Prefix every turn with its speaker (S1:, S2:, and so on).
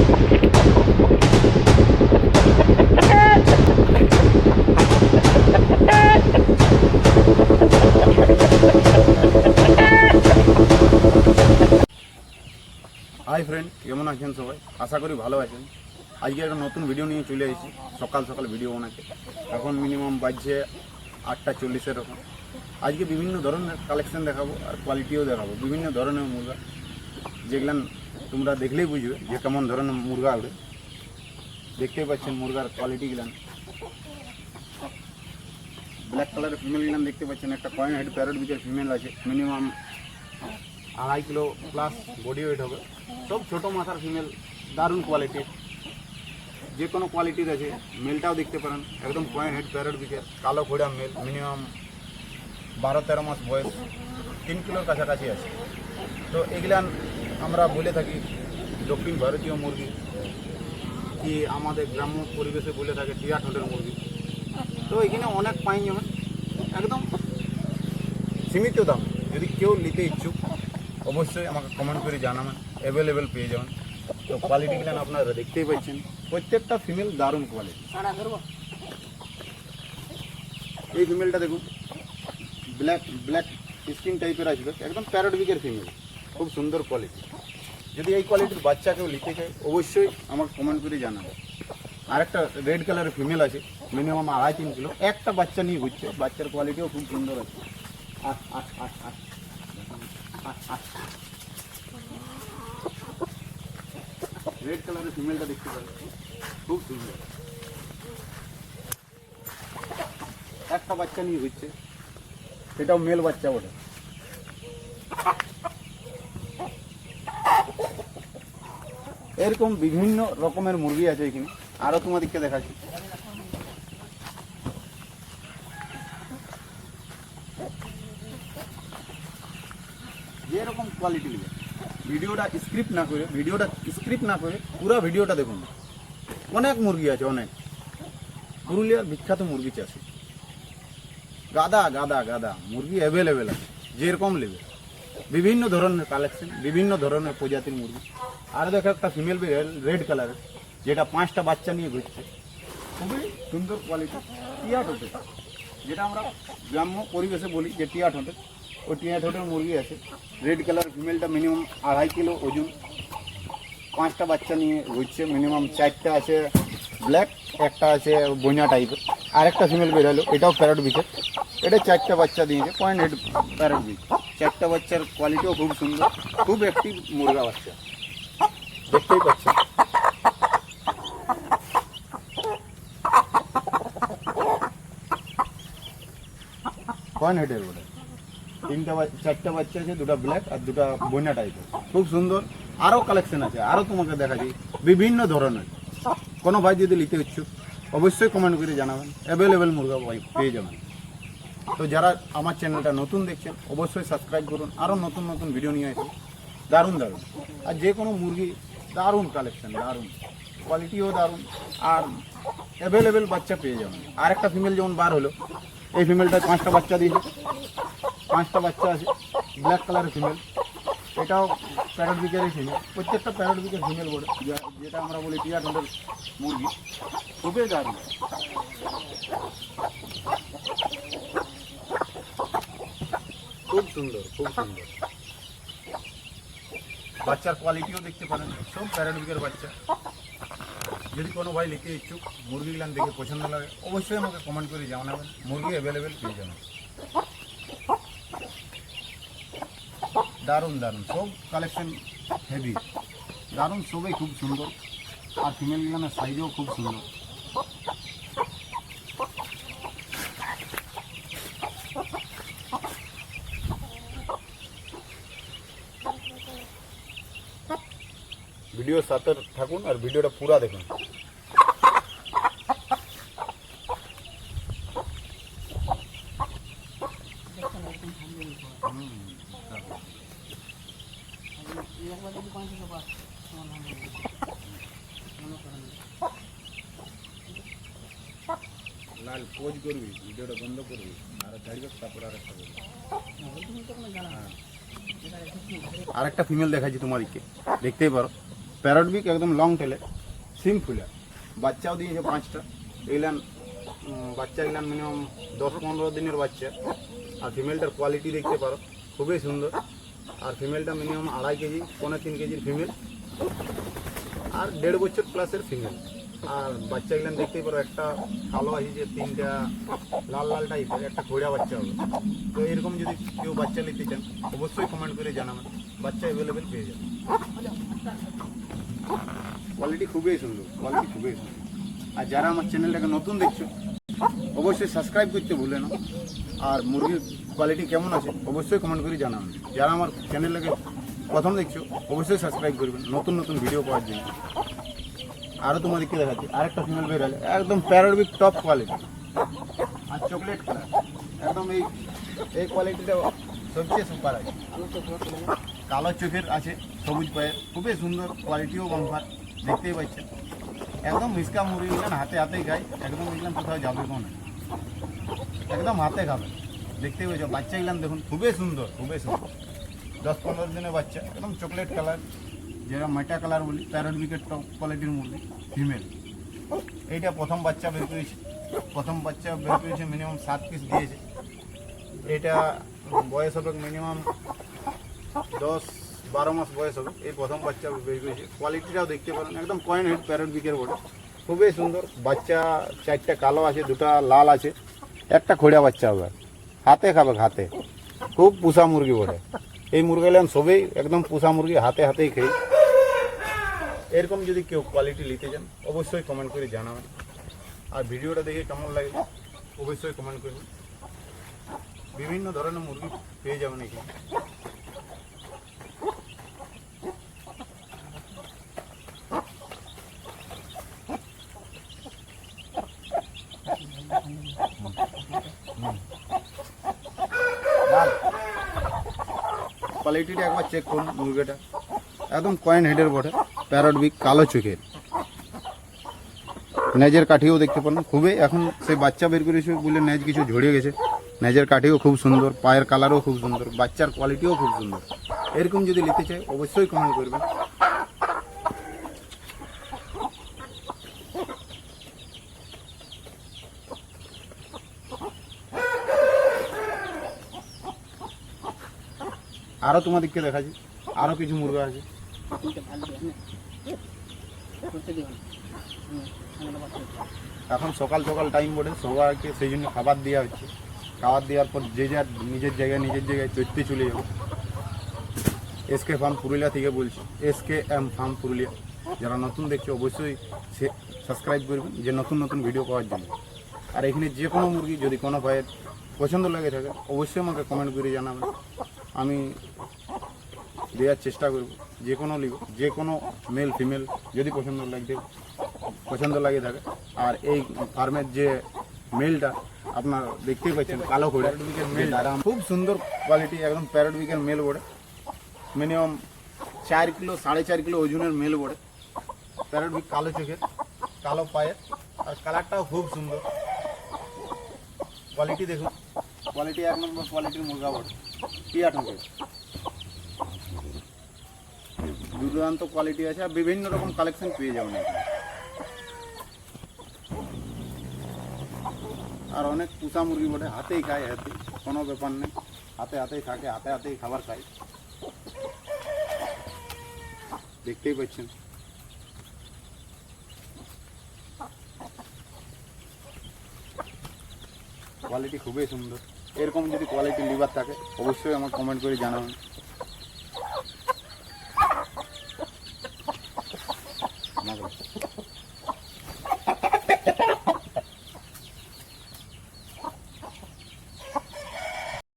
S1: Hi friend, কেমন আছেন সবাই? আশা করি ভালো আছেন। আজকে একটা নতুন ভিডিও নিয়ে চলে এসেছি। সকাল সকাল ভিডিও বানাচ্ছে। এখন মিনিমাম বাজছে 8:40 এরকম। আজকে বিভিন্ন ধরনের কালেকশন দেখাবো আর কোয়ালিটিও দেখাবো। বিভিন্ন ধরনের মুরগা, যেগুলো তোমরা দেখলেই বুঝবে যে কেমন ধরনের মুরগা উঠে। দেখতেই পাচ্ছেন মুরগার কোয়ালিটিগুলান। ব্ল্যাক কালারের ফিমেলগুলান দেখতে পাচ্ছেন। একটা কয়েন হেড প্যারট বিচের ফিমেল আছে, minimum 2.5 kilo plus body weight হবে। সব ছোটো মাথার ফিমেল, দারুণ কোয়ালিটির, যে কোনো কোয়ালিটির আছে। মেলটাও দেখতে পারেন, একদম কয়েন হেড প্যারট বিচের কালো খোড়া মেল, মিনিমাম 12-13 মাস বয়স, 3 কিলোর কাছাকাছি আছে। তো এগুলান আমরা বলে থাকি দক্ষিণ ভারতীয় মুরগি, কি আমাদের গ্রাম্য পরিবেশে বলে থাকে টিয়া ঠোঁটের মুরগি। তো এখানে অনেক পাই যেমন একদম সীমিত দাম। যদি কেউ নিতে ইচ্ছুক অবশ্যই আমাকে কমেন্ট করে জানাবেন, অ্যাভেলেবেল পেয়ে যাবেন। তো কোয়ালিটিগুলো আপনারা দেখতেই পাচ্ছেন, প্রত্যেকটা ফিমেল দারুণ কোয়ালিটি। এই ফিমেলটা দেখুন, ব্ল্যাক স্কিন টাইপের আসবে, একদম প্যারট বিকের ফিমেল, খুব সুন্দর কোয়ালিটি। যদি এই কোয়ালিটির বাচ্চা কেউ নিতে চায় অবশ্যই আমাকে কমেন্ট করে জানাবেন। আরেকটা রেড কালারের ফিমেল আছে, মিনিমাম 2.5-3 কিলো, একটা বাচ্চা নিয়ে ঘুরছে। বাচ্চার কোয়ালিটিও খুব সুন্দর আছে। রেড কালারের ফিমেলটা দেখতে পাবেন, খুব সুন্দর। একটা বাচ্চা নিয়ে ঘুরছে, সেটাও মেল বাচ্চা ওটা। এরকম বিভিন্ন রকমের মুরগি আছে এখানে, আরো তোমাদেরকে দেখাচ্ছি। যেরকম কোয়ালিটি নেবে, ভিডিওটা স্ক্রিপ্ট না করে পুরো ভিডিওটা দেখুন। অনেক মুরগি আছে, অনেক। পুরুলিয়ার বিখ্যাত মুরগি চাষি, গাদা গাদা গাদা মুরগি অ্যাভেলেবেল আছে, যেরকম নেবে। বিভিন্ন ধরনের কালেকশন, বিভিন্ন ধরনের প্রজাতির মুরগি। আর দেখো একটা ফিমেল রেড কালারের, যেটা 5টা বাচ্চা নিয়ে ঘুরছে, খুবই সুন্দর কোয়ালিটি। টিয়া ঠোঁটে, যেটা আমরা গ্রাম্য পরিবেশে বলি যে টিয়া ঠোঁটে, ওই টিয়া ঠোঁটের মুরগি আছে। রেড কালার ফিমেলটা মিনিমাম 2.5 কিলো ওজন, 5টা বাচ্চা নিয়ে ঘুরছে। মিনিমাম 4টা আছে ব্ল্যাক, একটা আছে বইনা টাইপের। আর একটা ফিমেল বের হলো, এটাও প্যারট বিচের। এটা 4টা বাচ্চা দিয়েছে, পয়েন্ট হেড প্যারট বিচ। 4টা বাচ্চার কোয়ালিটিও খুব সুন্দর, খুব অ্যাক্টিভ মুরগা বাচ্চা, দেখতেই পাচ্ছেন। পয়েন্ট হেডের ওটা 4টা বাচ্চা আছে, 2টা ব্ল্যাক আর 2টা বইনা টাইপের, খুব সুন্দর। আরও কালেকশন আছে, আরও তোমাকে দেখাচ্ছি বিভিন্ন ধরনের। কোনো ভাই যদি নিতে ইচ্ছুক অবশ্যই কমেন্ট করে জানাবেন, অ্যাভেলেবেল মুরগা ভাই পেয়ে যাবেন। তো যারা আমার চ্যানেলটা নতুন দেখছেন অবশ্যই সাবস্ক্রাইব করুন, আরও নতুন নতুন ভিডিও নিয়ে আসি, দারুণ দারুণ। আর যে কোনো মুরগি দারুণ কালেকশন, দারুণ কোয়ালিটিও দারুণ, আর অ্যাভেলেবেল বাচ্চা পেয়ে যাবেন। আর একটা ফিমেল যেমন বার হলো, এই ফিমেলটা 5টা বাচ্চা দিয়েছে, 5টা বাচ্চা আছে। ব্ল্যাক কালারের ফিমেল, এটাও প্যারট বিকেরই ফিমেল। প্রত্যেকটা প্যারট বিকের ফিমেল বলে, যেটা আমরা বলি টিয়া ঠোঁটের মুরগি, খুবই দারুণ। খুব সুন্দর, খুব সুন্দর। বাচ্চার কোয়ালিটিও দেখতে পারেন, সব প্যারট বিকের বাচ্চা। যদি কোনো ভাই নিতে ইচ্ছুক, মুরগিগুলান দেখে পছন্দ লাগে অবশ্যই আমাকে কমেন্ট করে জানাবেন, মুরগি অ্যাভেলেবেল পেয়ে যাবেন। দারুণ দারুণ সব কালেকশন, হেভি দারুণ, সবই খুব সুন্দর। আর ফিমেলগুলানের সাইজও খুব সুন্দর। ভিডিওর সাথে থাকুন আর ভিডিওটা পুরো দেখুন। লাল পোজ করবি, ভিডিওটা বন্ধ করবি, আর ছাড়বে, তারপর আরেকটা করবি। আরেকটা ফিমেল দেখাচ্ছি তোমাদেরকে, দেখতেই পারো। প্যারটবিক একদম লং টেলে, সিম ফুলা, বাচ্চাও দিয়েছে 5টা। এগুলান বাচ্চা এগুলান মিনিমাম 10-15 দিনের বাচ্চা। আর ফিমেলটার কোয়ালিটি দেখতে পারো, খুবই সুন্দর। আর ফিমেলটা মিনিমাম 2.5 কেজি 3.5 কেজির ফিমেল, আর 1.5 বছর প্লাসের ফিমেল। আর বাচ্চা এগুলান দেখতেই পারো, একটা কালো আছে যে 3টা লাল লাল টাইপের, একটা খোড়া বাচ্চা হবে। তো এরকম যদি কেউ বাচ্চা নিতে চান অবশ্যই কমেন্ট করে জানাবেন, বাচ্চা অ্যাভেলেবেল পেয়ে যাবেন। কোয়ালিটি খুবই সুন্দর, কোয়ালিটি খুবই সুন্দর। আর যারা আমার চ্যানেলটাকে নতুন দেখছো অবশ্যই সাবস্ক্রাইব করতে ভুলে না। আর মুরগির কোয়ালিটি কেমন আছে অবশ্যই কমেন্ট করে জানাবেন। যারা আমার চ্যানেলটাকে প্রথম দেখছো অবশ্যই সাবস্ক্রাইব করবেন নতুন নতুন ভিডিও পাওয়ার জন্য। আরও তোমাদেরকে দেখাচ্ছি আরেকটা ফিমেল বের হলে, একদম প্যারটবিক টপ কোয়ালিটি আর চকলেট কালার, একদম এই কোয়ালিটিটা সবচেয়ে সুপার আছে। কালো চোখের আছে, সবুজ পায়ের, খুবই সুন্দর, কোয়ালিটিও বাম্পার, দেখতেই পাচ্ছেন। একদম মিসকা মুরগি গুলান হাতে হাতেই খায়, একদম এগুলাম কোথাও যাবে কোনো, একদম হাতে খাবে, দেখতেই পাচ্ছ। বাচ্চা এগুলাম দেখুন, খুবই সুন্দর, খুবই সুন্দর। 10-15 দিনের বাচ্চা, একদম চকলেট কালার, যেটা মাটা কালার বলি, প্যারটবিকের টপ কোয়ালিটির মুরগি ফিমেল। এইটা প্রথম বাচ্চা বের করেছে, প্রথম বাচ্চা বের করেছে, মিনিমাম 7 পিস দিয়েছে। এটা বয়স হবে মিনিমাম 10-12 মাস বয়স হবে, এই প্রথম বাচ্চা বের করেছে। কোয়ালিটিটাও দেখতে পারেন, একদম কয়েন হেড প্যারটবিকের বটে, খুবই সুন্দর। বাচ্চা 4টা কালো আছে, 2টা লাল আছে, একটা খোড়া বাচ্চা হবে, হাতে খাবে, হাতে। খুব পুষা মুরগি বটে এই মুরগিগুলো, সবই একদম পুষা মুরগি, হাতে হাতেই খাই। এরকম যদি কেউ কোয়ালিটি নিতে চান অবশ্যই কমেন্ট করে জানাবেন। আর ভিডিওটা দেখে কেমন লাগে অবশ্যই কমেন্ট করবেন। বিভিন্ন ধরনের মুরগি পেয়ে যাবেন এখানে। কোয়ালিটিটা একবার চেক করুন মুরগিটা, একদম কয়েন হেডের বটে, প্যারটবিক, কালো চোখের। নেজের কাঠিও দেখতে পারেন, খুবই এখন সেই বাচ্চা বের করেছে বলে নেজ কিছু ঝরিয়ে গেছে। নেজের কাঠিও খুব সুন্দর, পায়ের কালারও খুব সুন্দর, বাচ্চার কোয়ালিটিও খুব সুন্দর। এরকম যদি নিতে চাই অবশ্যই কমেন্ট করবেন। আরও তোমাদেরকে দেখাচ্ছি, আরও কিছু মুরগা আছে। এখন সকাল সকাল টাইম বটে, সবাইকে সেই জন্য খাবার দেওয়া হচ্ছে। খাবার দেওয়ার পর যে যার নিজের জায়গায় চড়তে চলে যাবো। এসকে ফার্ম পুরুলিয়া থেকে বলছি, SKM ফার্ম পুরুলিয়া। যারা নতুন দেখছে অবশ্যই সাবস্ক্রাইব করবেন, যে নতুন নতুন ভিডিও পাওয়ার জন্য। আর এখানে যে কোনো মুরগি যদি কোনো ভাইয়ের পছন্দ লাগে থাকে অবশ্যই আমাকে কমেন্ট করে জানাবেন, আমি দেওয়ার চেষ্টা করব। যে কোনো লিব, যে কোনো মেল ফিমেল যদি পছন্দ লাগে থাকে। আর এই ফার্মের যে মেলটা আপনার দেখতেই পাচ্ছেন, কালো খোড়া প্যারটবিকের মেল, খুব সুন্দর কোয়ালিটি, একদম প্যারটবিকের মেল বড়ে, মিনিমাম 4 কিলো 4.5 কিলো ওজনের মেল বড়ে। প্যারটবিক, কালো চোখের, কালো পায়ের, আর কালারটাও খুব সুন্দর। কোয়ালিটি দেখুন, কোয়ালিটি 1 নম্বর কোয়ালিটির মুরগা বড়ে, টিয়া ঠোঁটের, দুর্দান্ত কোয়ালিটি আছে। আর বিভিন্ন রকম কালেকশন পেয়ে যাবেন এখানে। আর অনেক পুষা মুরগি বটে, হাতেই খায়, হাতে কোনো ব্যাপার নেই, হাতে হাতেই থাকে, হাতে হাতেই খাবার খায়, দেখতেই পাচ্ছেন। কোয়ালিটি খুবই সুন্দর। এরকম যদি কোয়ালিটি লিভার থাকে অবশ্যই আমার কমেন্ট করে জানাবেন।